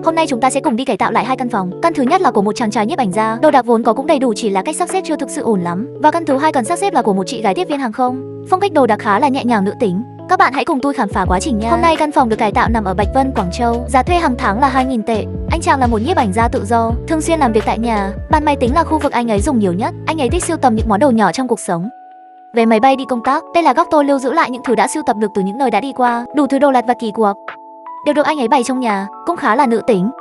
Hôm nay chúng ta sẽ cùng đi cải tạo lại hai căn phòng. Căn thứ nhất là của một chàng trai nhiếp ảnh gia, đồ đạc vốn có cũng đầy đủ, chỉ là cách sắp xếp chưa thực sự ổn lắm. Và căn thứ hai cần sắp xếp là của một chị gái tiếp viên hàng không. Phong cách đồ đạc khá là nhẹ nhàng nữ tính. Các bạn hãy cùng tôi khám phá quá trình nha. Hôm nay căn phòng được cải tạo nằm ở Bạch Vân, Quảng Châu. Giá thuê hàng tháng là 2.000 tệ. Anh chàng là một nhiếp ảnh gia tự do, thường xuyên làm việc tại nhà. Bàn máy tính là khu vực anh ấy dùng nhiều nhất. Anh ấy thích sưu tầm những món đồ nhỏ trong cuộc sống. Về máy bay đi công tác, đây là góc tôi lưu giữ lại những thứ đã sưu tập được từ những nơi đã đi qua. Đủ thứ đồ lặt và kỳ quặc đều được anh ấy bày trong nhà, cũng khá là nữ tính.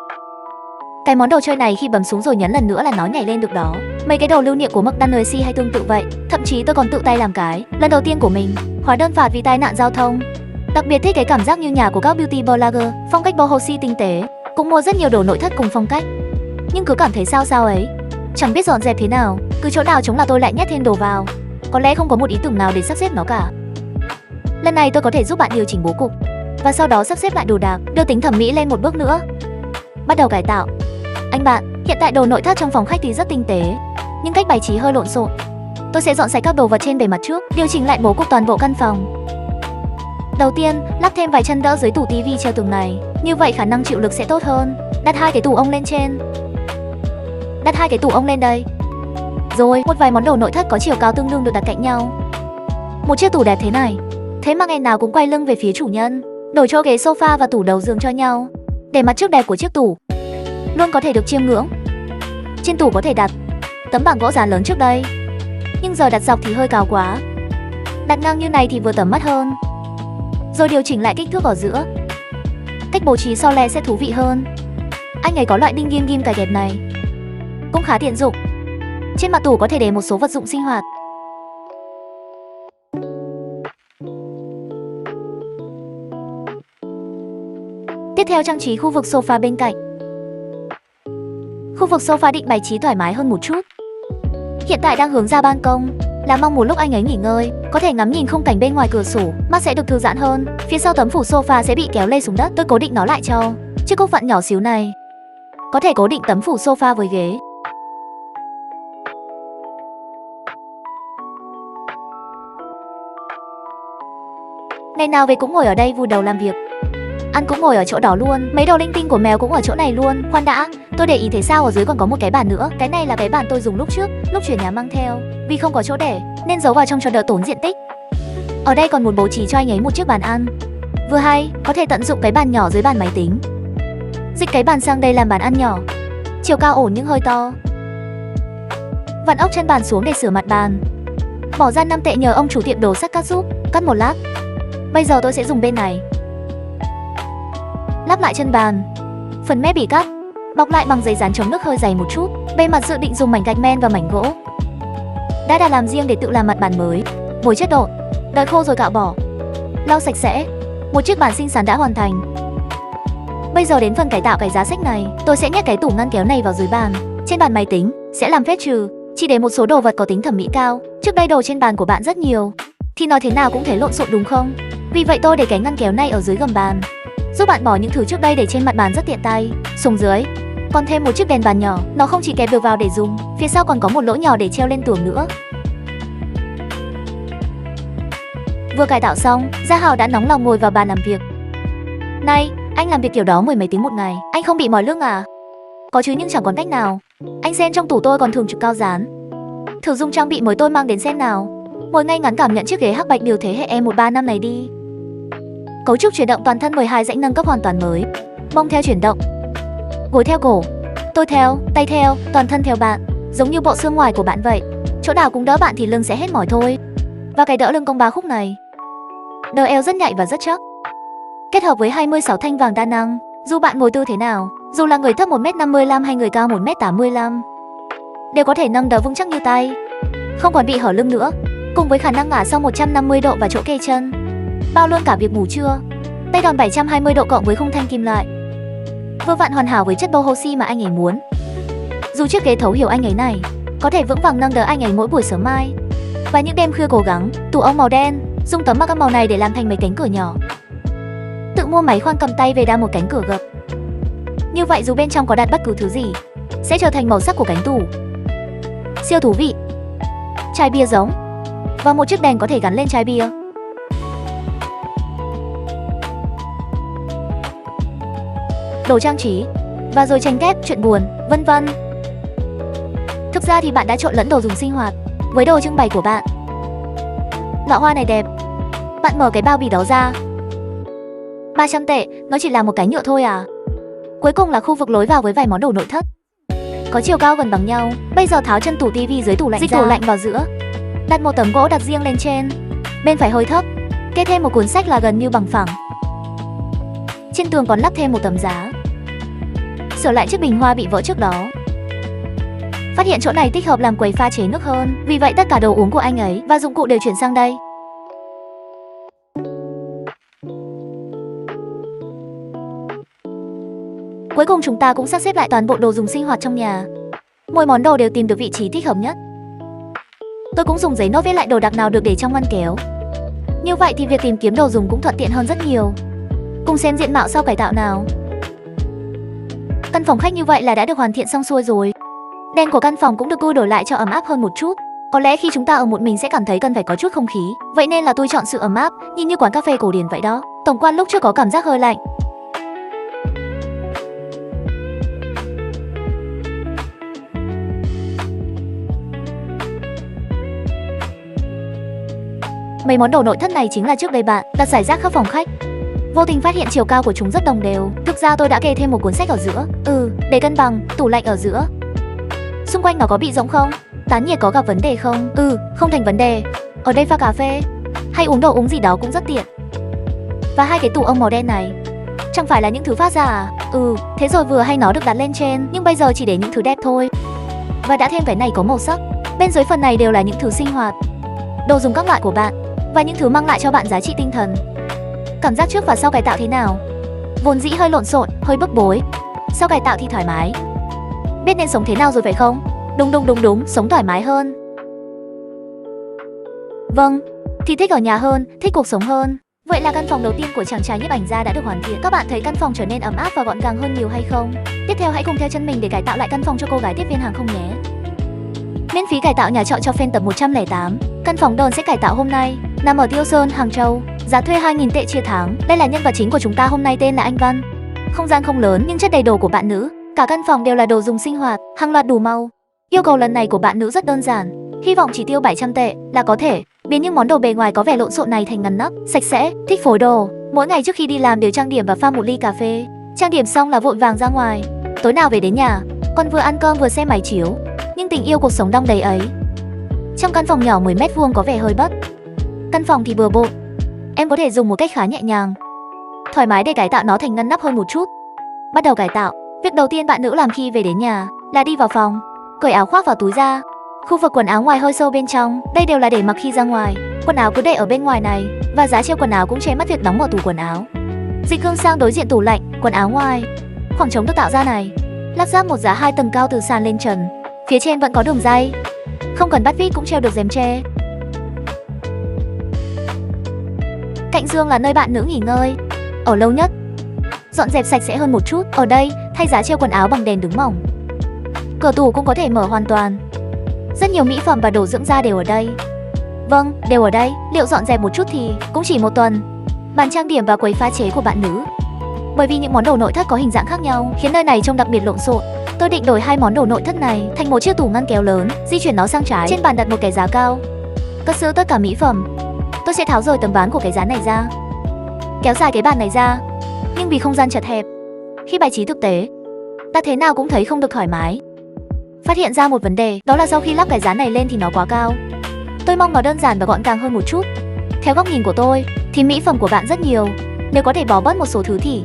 Cái món đồ chơi này khi bấm xuống rồi nhấn lần nữa là nó nhảy lên được đó. Mấy cái đồ lưu niệm của McDonald's hay tương tự vậy. Thậm chí tôi còn tự tay làm cái lần đầu tiên của mình. Hóa đơn phạt vì tai nạn giao thông. Đặc biệt thích cái cảm giác như nhà của các beauty blogger, phong cách boho tinh tế. Cũng mua rất nhiều đồ nội thất cùng phong cách, nhưng cứ cảm thấy sao ấy, chẳng biết dọn dẹp thế nào. Cứ chỗ nào trống là tôi lại nhét thêm đồ vào. Có lẽ không có một ý tưởng nào để sắp xếp nó cả. Lần này tôi có thể giúp bạn điều chỉnh bố cục và sau đó sắp xếp lại đồ đạc, đưa tính thẩm mỹ lên một bước nữa. Bắt đầu cải tạo. Anh bạn, hiện tại đồ nội thất trong phòng khách thì rất tinh tế, nhưng cách bày trí hơi lộn xộn. Tôi sẽ dọn sạch các đồ vật trên bề mặt trước, điều chỉnh lại bố cục toàn bộ căn phòng. Đầu tiên, lắp thêm vài chân đỡ dưới tủ tivi treo tường này, như vậy khả năng chịu lực sẽ tốt hơn. Đặt hai cái tủ ông lên trên. Đặt hai cái tủ ông lên đây. Rồi, một vài món đồ nội thất có chiều cao tương đương được đặt cạnh nhau. Một chiếc tủ đẹp thế này, thế mà ngày nào cũng quay lưng về phía chủ nhân. Đổi chỗ ghế sofa và tủ đầu giường cho nhau, để mặt trước đẹp của chiếc tủ luôn có thể được chiêm ngưỡng. Trên tủ có thể đặt tấm bảng gỗ dán lớn trước đây, nhưng giờ đặt dọc thì hơi cao quá. Đặt ngang như này thì vừa tầm mắt hơn. Rồi điều chỉnh lại kích thước ở giữa. Cách bố trí so le sẽ thú vị hơn. Anh ấy có loại đinh ghim cài kẹp này, cũng khá tiện dụng. Trên mặt tủ có thể để một số vật dụng sinh hoạt. Tiếp theo trang trí khu vực sofa bên cạnh. Khu vực sofa định bày trí thoải mái hơn một chút. Hiện tại đang hướng ra ban công, là mong một lúc anh ấy nghỉ ngơi, có thể ngắm nhìn khung cảnh bên ngoài cửa sổ, mắt sẽ được thư giãn hơn. Phía sau tấm phủ sofa sẽ bị kéo lê xuống đất, tôi cố định nó lại cho chiếc cúc vặn nhỏ xíu này. Có thể cố định tấm phủ sofa với ghế. Ngày nào về cũng ngồi ở đây vùi đầu làm việc. Ăn cũng ngồi ở chỗ đó luôn. Mấy đồ linh tinh của mèo cũng ở chỗ này luôn. Khoan đã, tôi để ý thấy sao ở dưới còn có một cái bàn nữa. Cái này là cái bàn tôi dùng lúc trước, lúc chuyển nhà mang theo. Vì không có chỗ để nên giấu vào trong cho đỡ tốn diện tích. Ở đây còn muốn bố trí cho anh ấy một chiếc bàn ăn. Vừa hay, có thể tận dụng cái bàn nhỏ dưới bàn máy tính. Dịch cái bàn sang đây làm bàn ăn nhỏ. Chiều cao ổn nhưng hơi to. Vặn ốc chân bàn xuống để sửa mặt bàn. Bỏ ra 5 tệ nhờ ông chủ tiệm đồ sắt cắt giúp. Cắt một lát. Bây giờ tôi sẽ dùng bên này. Lắp lại chân bàn. Phần mép bị cắt, bọc lại bằng giấy dán chống nước hơi dày một chút. Bề mặt dự định dùng mảnh gạch men và mảnh gỗ. Đã đặt làm riêng để tự làm mặt bàn mới. Bồi chất độn, đợi khô rồi cạo bỏ, lau sạch sẽ. Một chiếc bàn xinh xắn đã hoàn thành. Bây giờ đến phần cải tạo cái giá sách này. Tôi sẽ nhét cái tủ ngăn kéo này vào dưới bàn. Trên bàn máy tính sẽ làm phết trừ, chỉ để một số đồ vật có tính thẩm mỹ cao. Trước đây đồ trên bàn của bạn rất nhiều, thì nói thế nào cũng thấy lộn xộn đúng không? Vì vậy tôi để cái ngăn kéo này ở dưới gầm bàn, giúp bạn bỏ những thứ trước đây để trên mặt bàn rất tiện tay. Xuống dưới còn thêm một chiếc đèn bàn nhỏ, nó không chỉ kẹp được vào để dùng, phía sau còn có một lỗ nhỏ để treo lên tường nữa. Vừa cải tạo xong, Gia Hào đã nóng lòng ngồi vào bàn làm việc. Này, anh làm việc kiểu đó mười mấy tiếng một ngày, anh không bị mỏi lưng à? Có chứ nhưng chẳng còn cách nào. Anh xem trong tủ tôi còn thường trực cao dán. Thử dùng trang bị mới tôi mang đến xem nào. Ngồi ngay ngắn cảm nhận chiếc ghế hắc bạch điều thế hệ E135 này đi. Cấu trúc chuyển động toàn thân 12 rãnh nâng cấp hoàn toàn mới. Mông theo chuyển động, gối theo cổ, tôi theo, tay theo, toàn thân theo bạn. Giống như bộ xương ngoài của bạn vậy. Chỗ nào cũng đỡ bạn thì lưng sẽ hết mỏi thôi. Và cái đỡ lưng cong 3 khúc này, đỡ eo rất nhạy và rất chắc. Kết hợp với 26 thanh vàng đa năng, dù bạn ngồi tư thế nào, dù là người thấp 1m55 hay người cao 1m85, đều có thể nâng đỡ vững chắc như tay, không còn bị hở lưng nữa. Cùng với khả năng ngả sau 150 độ và chỗ kê chân, bao luôn cả việc ngủ trưa. Tay đòn 720 độ cộng với khung thanh kim loại, vừa vặn hoàn hảo với chất boho mà anh ấy muốn. Dù chiếc ghế thấu hiểu anh ấy này, có thể vững vàng nâng đỡ anh ấy mỗi buổi sớm mai và những đêm khuya cố gắng. Tủ ống màu đen, dùng tấm mắc màu này để làm thành mấy cánh cửa nhỏ. Tự mua máy khoan cầm tay về đa một cánh cửa gập. Như vậy dù bên trong có đặt bất cứ thứ gì, sẽ trở thành màu sắc của cánh tủ. Siêu thú vị. Chai bia giống và một chiếc đèn có thể gắn lên chai bia. Đồ trang trí. và rồi tranh kép, chuyện buồn, vân vân. Thực ra thì bạn đã trộn lẫn đồ dùng sinh hoạt với đồ trưng bày của bạn. Lọ hoa này đẹp. Bạn mở cái bao bì đó ra. 300 tệ, nó chỉ là một cái nhựa thôi à? Cuối cùng là khu vực lối vào với vài món đồ nội thất. Có chiều cao gần bằng nhau. Bây giờ tháo chân tủ tivi dưới tủ lạnh ra, dịch tủ lạnh vào giữa. Đặt một tấm gỗ đặt riêng lên trên. Bên phải hơi thấp. Kê thêm một cuốn sách là gần như bằng phẳng. Trên tường còn lắp thêm một tấm giá. Sửa lại chiếc bình hoa bị vỡ trước đó. Phát hiện chỗ này thích hợp làm quầy pha chế nước hơn. Vì vậy tất cả đồ uống của anh ấy và dụng cụ đều chuyển sang đây. Cuối cùng chúng ta cũng sắp xếp lại toàn bộ đồ dùng sinh hoạt trong nhà. Mỗi món đồ đều tìm được vị trí thích hợp nhất. Tôi cũng dùng giấy nốt viết lại đồ đạc nào được để trong ngăn kéo. Như vậy thì việc tìm kiếm đồ dùng cũng thuận tiện hơn rất nhiều. Cùng xem diện mạo sau cải tạo nào. Căn phòng khách như vậy là đã được hoàn thiện xong xuôi rồi. Đèn của căn phòng cũng được tôi đổi lại cho ấm áp hơn một chút. Có lẽ khi chúng ta ở một mình sẽ cảm thấy cần phải có chút không khí. Vậy nên là tôi chọn sự ấm áp, nhìn như quán cà phê cổ điển vậy đó. Tổng quan lúc trước có cảm giác hơi lạnh. Mấy món đồ nội thất này chính là trước đây bạn đặt rải rác khắp phòng khách. Vô tình phát hiện chiều cao của chúng rất đồng đều. Thực ra tôi đã kê thêm một cuốn sách ở giữa. Để cân bằng, tủ lạnh ở giữa. Xung quanh nó có bị rỗng không? Tán nhiệt có gặp vấn đề không? Không thành vấn đề. Ở đây pha cà phê hay uống đồ uống gì đó cũng rất tiện. Và hai cái tủ ông màu đen này chẳng phải là những thứ phát ra à? Thế rồi vừa hay nó được đặt lên trên, nhưng bây giờ chỉ để những thứ đẹp thôi. Và đã thêm cái này có màu sắc. Bên dưới phần này đều là những thứ sinh hoạt, đồ dùng các loại của bạn và những thứ mang lại cho bạn giá trị tinh thần. Cảm giác trước và sau cải tạo thế nào? Vốn dĩ hơi lộn xộn, hơi bức bối. Sau cải tạo thì thoải mái. Biết nên sống thế nào rồi phải không? Đúng, sống thoải mái hơn. Vâng, thì thích ở nhà hơn, thích cuộc sống hơn. Vậy là căn phòng đầu tiên của chàng trai nhiếp ảnh gia đã được hoàn thiện. Các bạn thấy căn phòng trở nên ấm áp và gọn gàng hơn nhiều hay không? Tiếp theo hãy cùng theo chân mình để cải tạo lại căn phòng cho cô gái tiếp viên hàng không nhé. Miễn phí cải tạo nhà trọ cho fan tập 108. Căn phòng đơn sẽ cải tạo hôm nay, nằm ở Tiêu Sơn, Hàng Châu. Giá thuê 2.000 tệ chia tháng. Đây là nhân vật chính của chúng ta hôm nay, tên là anh Văn. Không gian không lớn nhưng chất đầy đồ của bạn nữ. Cả căn phòng đều là đồ dùng sinh hoạt, hàng loạt đủ màu. Yêu cầu lần này của bạn nữ rất đơn giản. Hy vọng chỉ tiêu 700 tệ là có thể biến những món đồ bề ngoài có vẻ lộn xộn này thành ngăn nắp, sạch sẽ, thích phối đồ. Mỗi ngày trước khi đi làm đều trang điểm và pha một ly cà phê. Trang điểm xong là vội vàng ra ngoài. Tối nào về đến nhà, còn vừa ăn cơm vừa xem máy chiếu. Nhưng tình yêu cuộc sống đong đầy ấy. Trong căn phòng nhỏ 10 mét vuông có vẻ hơi bất. Căn phòng thì bừa bộn. Em có thể dùng một cách khá nhẹ nhàng, thoải mái để cải tạo nó thành ngăn nắp hơn một chút. Bắt đầu cải tạo. Việc đầu tiên bạn nữ làm khi về đến nhà là đi vào phòng, cởi áo khoác vào túi ra. Khu vực quần áo ngoài hơi sâu bên trong, đây đều là để mặc khi ra ngoài. Quần áo cứ để ở bên ngoài này, và giá treo quần áo cũng che mất việc đóng mở tủ quần áo. Dịch gương sang đối diện tủ lạnh, quần áo ngoài. Khoảng trống được tạo ra này. Lắp ráp một giá 2 tầng cao từ sàn lên trần. Phía trên vẫn có đường ray, không cần bắt vít cũng treo được rèm tre. Cạnh giường là nơi bạn nữ nghỉ ngơi, ở lâu nhất. Dọn dẹp sạch sẽ hơn một chút. Ở đây, thay giá treo quần áo bằng đèn đứng mỏng. Cửa tủ cũng có thể mở hoàn toàn. Rất nhiều mỹ phẩm và đồ dưỡng da đều ở đây. Vâng, đều ở đây. Liệu dọn dẹp một chút thì cũng chỉ 1 tuần. Bàn trang điểm và quầy pha chế của bạn nữ. Bởi vì những món đồ nội thất có hình dạng khác nhau, khiến nơi này trông đặc biệt lộn xộn. Tôi định đổi 2 món đồ nội thất này thành một chiếc tủ ngăn kéo lớn, di chuyển nó sang trái. Trên bàn đặt một cái giá cao, cất giữ tất cả mỹ phẩm. Tôi sẽ tháo rời tấm ván của cái giá này ra, kéo dài cái bàn này ra. Nhưng vì không gian chật hẹp, khi bài trí thực tế, đặt thế nào cũng thấy không được thoải mái. Phát hiện ra một vấn đề, đó là sau khi lắp cái giá này lên thì nó quá cao. Tôi mong nó đơn giản và gọn gàng hơn một chút. Theo góc nhìn của tôi, thì mỹ phẩm của bạn rất nhiều. Nếu có thể bỏ bớt một số thứ thì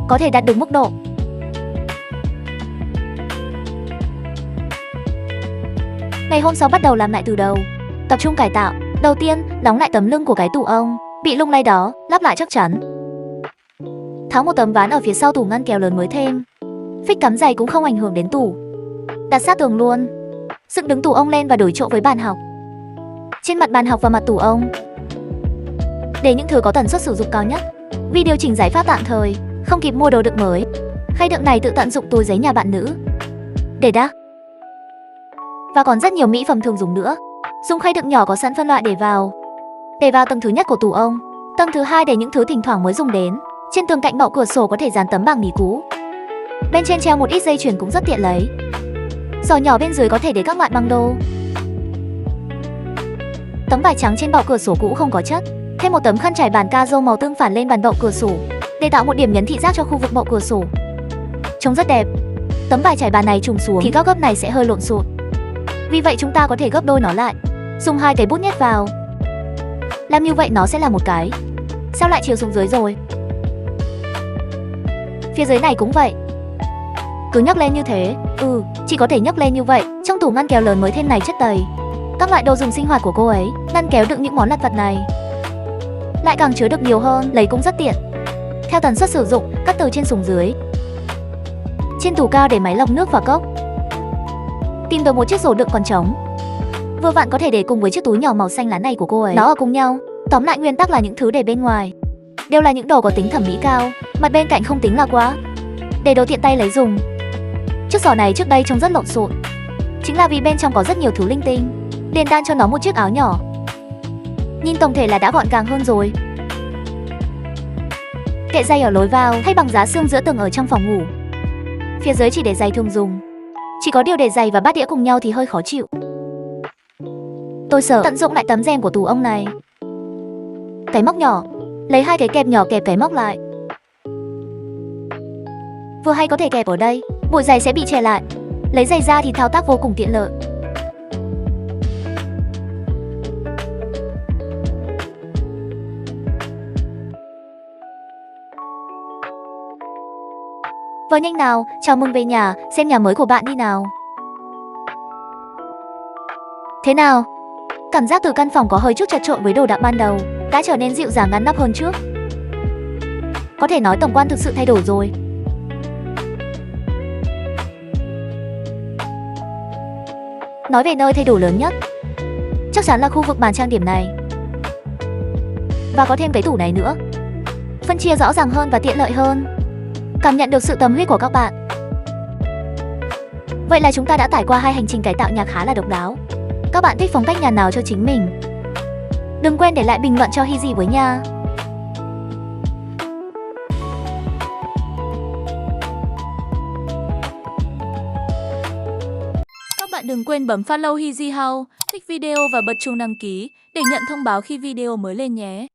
có thể đạt được mức độ. Ngày hôm sau bắt đầu làm lại từ đầu, tập trung cải tạo. Đầu tiên, đóng lại tấm lưng của cái tủ ông bị lung lay đó, lắp lại chắc chắn. Tháo một tấm ván ở phía sau tủ ngăn kéo lớn mới thêm. Phích cắm giày cũng không ảnh hưởng đến tủ. Đặt sát tường luôn. Dựng đứng tủ ông lên và đổi chỗ với bàn học. Trên mặt bàn học và mặt tủ ông để những thứ có tần suất sử dụng cao nhất. Vì điều chỉnh giải pháp tạm thời, không kịp mua đồ đựng mới. Khay đựng này tự tận dụng túi giấy nhà bạn nữ để đắc. Và còn rất nhiều mỹ phẩm thường dùng nữa. Dùng khay đựng nhỏ có sẵn phân loại để vào tầng thứ nhất của tủ ông. Tầng thứ hai để những thứ thỉnh thoảng mới dùng đến. Trên tường cạnh bậu cửa sổ có thể dán tấm bảng ní cũ. Bên trên treo một ít dây chuyền cũng rất tiện lấy. Giỏ nhỏ bên dưới có thể để các loại băng đô. Tấm vải trắng trên bậu cửa sổ cũ không có chất. Thêm một tấm khăn trải bàn ca rô màu tương phản lên bàn bậu cửa sổ để tạo một điểm nhấn thị giác cho khu vực bậu cửa sổ. Trông rất đẹp. Tấm vải trải bàn này trùng xuống thì các gấp này sẽ hơi lộn xộn. Vì vậy chúng ta có thể gấp đôi nó lại, dùng hai cái bút nhét vào. Làm như vậy nó sẽ là một cái. Sao lại chiều xuống dưới rồi? Phía dưới này cũng vậy. Cứ nhấc lên như thế. Chỉ có thể nhấc lên như vậy. Trong tủ ngăn kéo lớn mới thêm này chất đầy các loại đồ dùng sinh hoạt của cô ấy. Ngăn kéo đựng những món lặt vặt này lại càng chứa được nhiều hơn, lấy cũng rất tiện. Theo tần suất sử dụng, cắt từ trên xuống dưới. Trên tủ cao để máy lọc nước và cốc. Tìm được một chiếc rổ đựng còn trống, vừa vặn có thể để cùng với chiếc túi nhỏ màu xanh lá này của cô ấy. Nó ở cùng nhau. Tóm lại nguyên tắc là những thứ để bên ngoài đều là những đồ có tính thẩm mỹ cao, mặt bên cạnh không tính là quá, để đồ tiện tay lấy dùng. Chiếc giỏ này trước đây trông rất lộn xộn, chính là vì bên trong có rất nhiều thứ linh tinh, nên đan cho nó một chiếc áo nhỏ. Nhìn tổng thể là đã gọn gàng hơn rồi. Kệ giày ở lối vào thay bằng giá xương giữa tường ở trong phòng ngủ. Phía dưới chỉ để giày thường dùng. Chỉ có điều để giày và bát đĩa cùng nhau thì hơi khó chịu. Tôi sợ tận dụng lại tấm rèm của tủ ông này. Cái móc nhỏ, lấy hai cái kẹp nhỏ kẹp cái móc lại. Vừa hay có thể kẹp ở đây, bụi giày sẽ bị che lại. Lấy giày ra thì thao tác vô cùng tiện lợi. Vào nhanh nào, chào mừng về nhà, xem nhà mới của bạn đi nào. Thế nào? Cảm giác từ căn phòng có hơi chút chật trội với đồ đạc ban đầu đã trở nên dịu dàng ngăn nắp hơn trước. Có thể nói tổng quan thực sự thay đổi rồi. Nói về nơi thay đổi lớn nhất, chắc chắn là khu vực bàn trang điểm này. Và có thêm cái tủ này nữa. Phân chia rõ ràng hơn và tiện lợi hơn. Cảm nhận được sự tâm huyết của các bạn. Vậy là chúng ta đã trải qua hai hành trình cải tạo nhà khá là độc đáo. Các bạn thích phong cách nhà nào cho chính mình? Đừng quên để lại bình luận cho Hy với nha. Các bạn đừng quên bấm follow Hy House, thích video và bật chuông đăng ký để nhận thông báo khi video mới lên nhé.